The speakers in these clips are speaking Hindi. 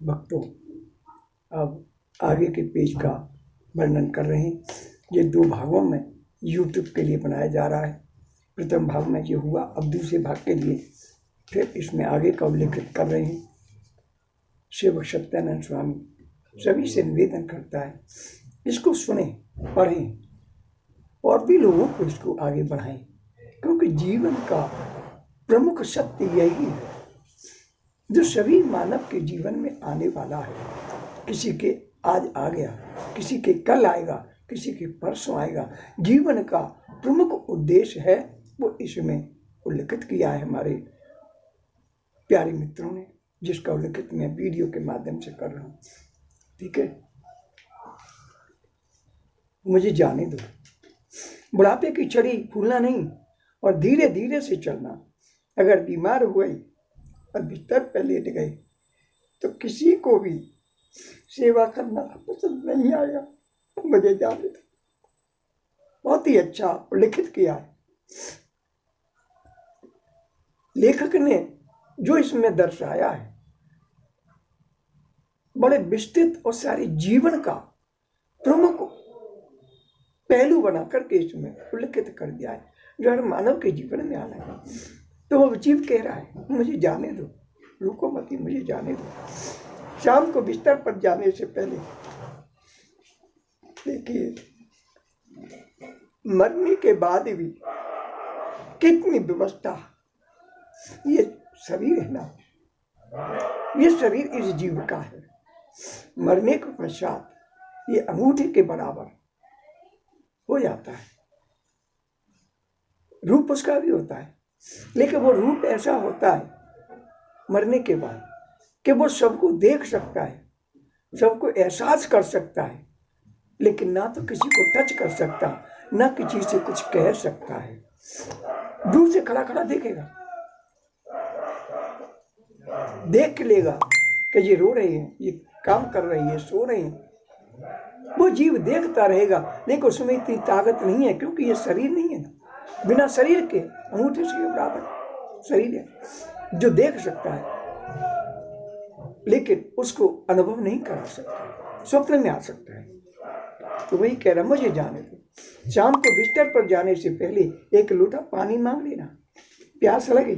भक्तों, अब आगे के पेज का वर्णन कर रहे हैं। ये 2 भागों में यूट्यूब के लिए बनाया जा रहा है। प्रथम भाग में ये हुआ, अब दूसरे भाग के लिए फिर इसमें आगे का उल्लेखित कर रहे हैं। सेवक सत्यानंद स्वामी सभी से निवेदन करता है, इसको सुने, पढ़ें और भी लोगों को इसको आगे बढ़ाएं, क्योंकि जीवन का प्रमुख सत्य यही है जो सभी मानव के जीवन में आने वाला है। किसी के आज आ गया, किसी के कल आएगा, किसी के परसों आएगा। जीवन का प्रमुख उद्देश्य है वो इसमें उल्लेखित किया है हमारे प्यारे मित्रों ने, जिसका उल्लेखित मैं वीडियो के माध्यम से कर रहा हूँ। ठीक है, मुझे जाने दो। बुढ़ापे की छड़ी फूलना नहीं और धीरे धीरे से चलना। अगर बीमार हुए और बिस्तर पर लेट गए तो किसी को भी सेवा करना पसंद नहीं आएगा। मुझे जाने दो। बहुत ही अच्छा उल्लेखित किया है लेखक ने, जो इसमें दर्शाया है बड़े विस्तृत और सारे जीवन का प्रमुख पहलू बना करके इसमें उल्लेखित कर दिया है, जो हर मानव के जीवन में आना है। तो वो जीव कह रहा है, मुझे जाने दो, रुको मत, मुझे जाने दो। शाम को बिस्तर पर जाने से पहले देखिए, मरने के बाद भी कितनी व्यवस्था। ये शरीर है ना, ये शरीर इस जीव का है। मरने के पश्चात ये अंगूठे के बराबर हो जाता है। रूप उसका भी होता है, लेकिन वो रूप ऐसा होता है मरने के बाद कि वो सबको देख सकता है, सबको एहसास कर सकता है, लेकिन ना तो किसी को टच कर सकता, ना किसी से कुछ कह सकता है। दूर से खड़ा खड़ा देखेगा, देख लेगा कि ये रो रहे हैं, ये काम कर रही है, सो रहे हैं। वो जीव देखता रहेगा, लेकिन उसमें इतनी ताकत नहीं है, क्योंकि ये शरीर नहीं है ना। बिना शरीर के अंगूठे से बराबर शरीर है जो देख सकता है, लेकिन उसको अनुभव नहीं करा सकता, स्वप्न में आ सकता है। तो वही कह रहा, मुझे जाने दो। शाम को बिस्तर पर जाने से पहले एक लोटा पानी मांग लेना। प्यास लगे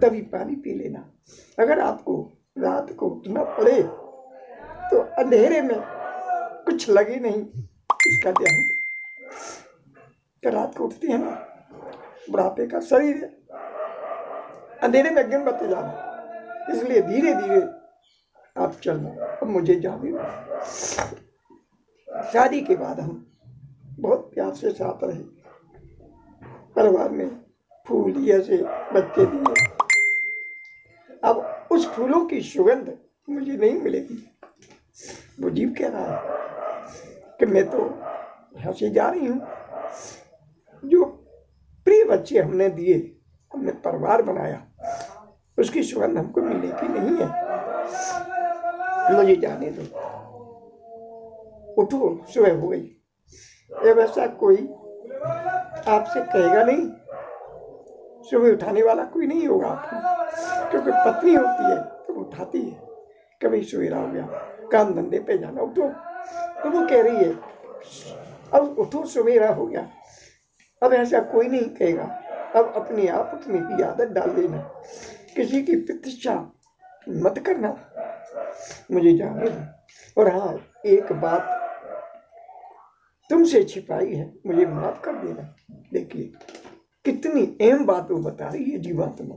तभी पानी पी लेना। अगर आपको रात को उठना पड़े तो अंधेरे में कुछ लगे नहीं, इसका ध्यान। रात को उठते हैं ना, बुढ़ापे का शरीर है, अंधेरे में गिन मत जाना, इसलिए धीरे धीरे आप चलना। अब मुझे जाने दो। शादी के बाद हम बहुत प्यार से साथ रहे, परिवार में फूल जैसे बच्चे दिए। अब उस फूलों की सुगंध मुझे नहीं मिलेगी। वो जीव कह रहा है कि मैं तो यहाँ से जा रही हूँ, जो प्रिय बच्चे हमने दिए, हमने परिवार बनाया, उसकी सुगंध हमको मिलेगी नहीं है। मुझे जाने दो। उठो, सुबह हो गई। ये वैसा कोई आपसे कहेगा नहीं, सुबह उठाने वाला कोई नहीं होगा आपको, क्योंकि पत्नी होती है तो उठाती है। कभी सवेरा हो गया, काम धंधे पे जाना, उठो। तो वो कह रही है अब उठो, सवेरा हो गया। अब ऐसा कोई नहीं कहेगा। अब अपने आप उठने की आदत डाल देना, किसी की प्रतीक्षा मत करना। मुझे जाने दो। और हाँ, एक बात तुमसे छिपाई है, मुझे माफ कर देना। देखिए कितनी अहम बात वो बता रही है जीवात्मा।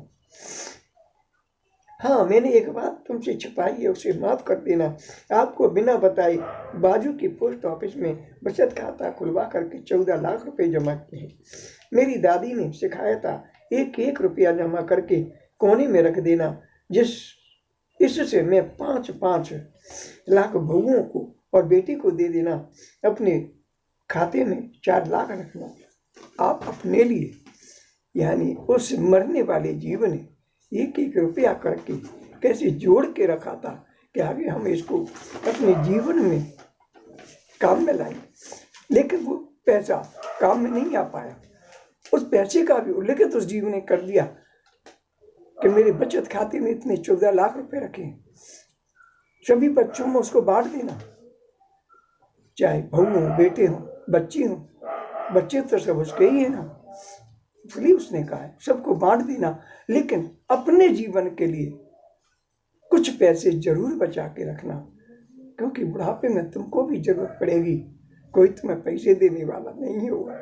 हाँ, मैंने एक बात तुमसे छिपाई है, उसे माफ कर देना। आपको बिना बताए बाजू की पोस्ट ऑफिस में बचत खाता खुलवा करके 14 लाख रुपए जमा किए हैं। मेरी दादी ने सिखाया था, एक एक रुपया जमा करके कोने में रख देना, इससे मैं 5-5 लाख बहुओं को और बेटी को दे देना। अपने खाते में 4 लाख रखना। आप अपने लिए, यानी उस मरने वाले जीव ने एक एक रुपया करके कैसे जोड़ के रखा था कि आगे हम इसको अपने जीवन में काम में लाएं, लेकिन वो पैसा काम में नहीं आ पाया। उस पैसे का भी उल्लेख उस जीव ने कर दिया कि मेरे बचत खाते में इतने 14 लाख रुपए रखे। सभी बच्चों में उसको बांट देना, चाहे बहू हो, बेटे हो, बच्ची हो, बच्चे तो सब उसके ही है ना, इसलिए उसने कहा है सबको बांट देना, लेकिन अपने जीवन के लिए कुछ पैसे जरूर बचा के रखना, क्योंकि बुढ़ापे में तुमको भी जरूरत पड़ेगी, कोई तुम्हें पैसे देने वाला नहीं होगा।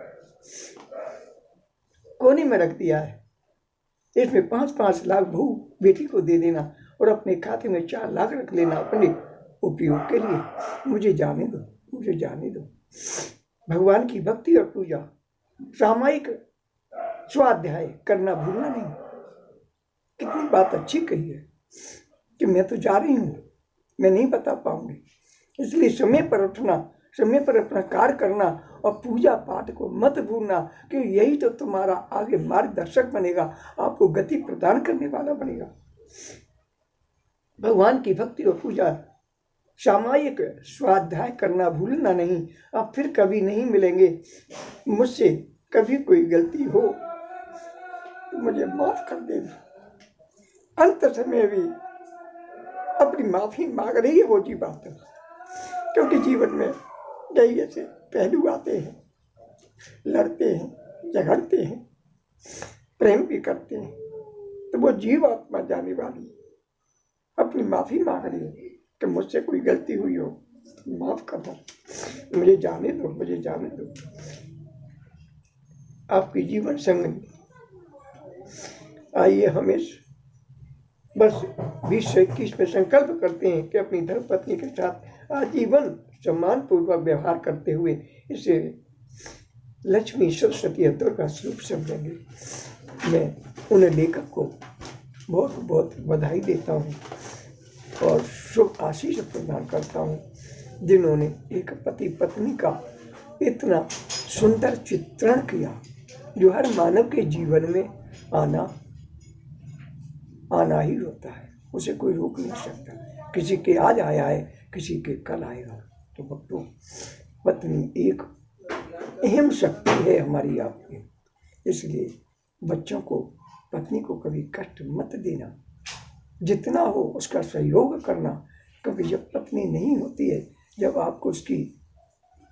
कोने में रख दिया है, इसमें 5-5 लाख बहू बेटी को दे देना और अपने खाते में 4 लाख रख लेना अपने उपयोग के लिए। मुझे जाने दो, मुझे जाने दो। भगवान की भक्ति और पूजा, सामायिक स्वाध्याय करना भूलना नहीं। कितनी बात अच्छी कही है कि मैं तो जा रही हूँ, मैं नहीं बता पाऊंगी, इसलिए समय पर उठना, समय पर अपना कार्य करना और पूजा पाठ को मत भूलना, क्योंकि यही तो तुम्हारा आगे मार्गदर्शक बनेगा, आपको गति प्रदान करने वाला बनेगा। भगवान की भक्ति और पूजा, सामायिक स्वाध्याय करना भूलना नहीं। आप फिर कभी नहीं मिलेंगे। मुझसे कभी कोई गलती हो तो मुझे माफ कर देना। अंत समय भी अपनी माफी मांग रही है वो जी बात है, क्योंकि जीवन में कई ऐसे पहलू आते हैं, लड़ते हैं, झगड़ते हैं, प्रेम भी करते हैं, तो वो जीव आत्मा जाने वाली अपनी माफी मांग रही है कि मुझसे कोई गलती हुई हो माफ कर दो, मुझे जाने दो, मुझे जाने दो। आपकी जीवन संगनी आइए हमेशा बस 2021 में संकल्प करते हैं कि अपनी धर्मपत्नी के साथ आजीवन सम्मान पूर्वक व्यवहार करते हुए इसे लक्ष्मी, सरस्वती, दुर्गा स्वरूप समझेंगे। मैं उन लेखक को बहुत बहुत बधाई देता हूँ और शुभ आशीष प्रदान करता हूँ जिन्होंने एक पति पत्नी का इतना सुंदर चित्रण किया, जो हर मानव के जीवन में आना ही होता है, उसे कोई रोक नहीं सकता। किसी के आज आया है, किसी के कल आएगा। तो भक्तों, पत्नी एक अहम शक्ति है हमारी आपकी, इसलिए बच्चों को, पत्नी को कभी कष्ट मत देना, जितना हो उसका सहयोग करना, क्योंकि जब पत्नी नहीं होती है, जब आपको उसकी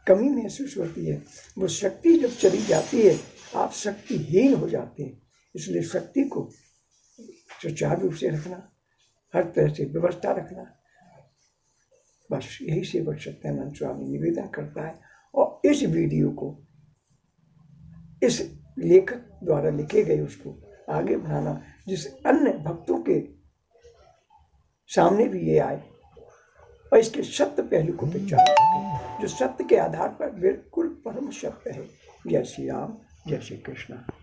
कमी महसूस होती है, वो शक्ति जब चली जाती है, आप शक्तिहीन हो जाते हैं। इसलिए शक्ति को सुचारू रूप से रखना, हर तरह से व्यवस्था रखना, बस यही सेवक सत्यानंद स्वामी निवेदन करता है। और इस वीडियो को इस लेखक द्वारा लिखे गए उसको आगे बढ़ाना, जिससे अन्य भक्तों के सामने भी ये आए और इसके सत्य पहलू को पहचान सके, जो सत्य के आधार पर बिल्कुल परम सत्य है। जय श्री राम, जय श्री कृष्ण।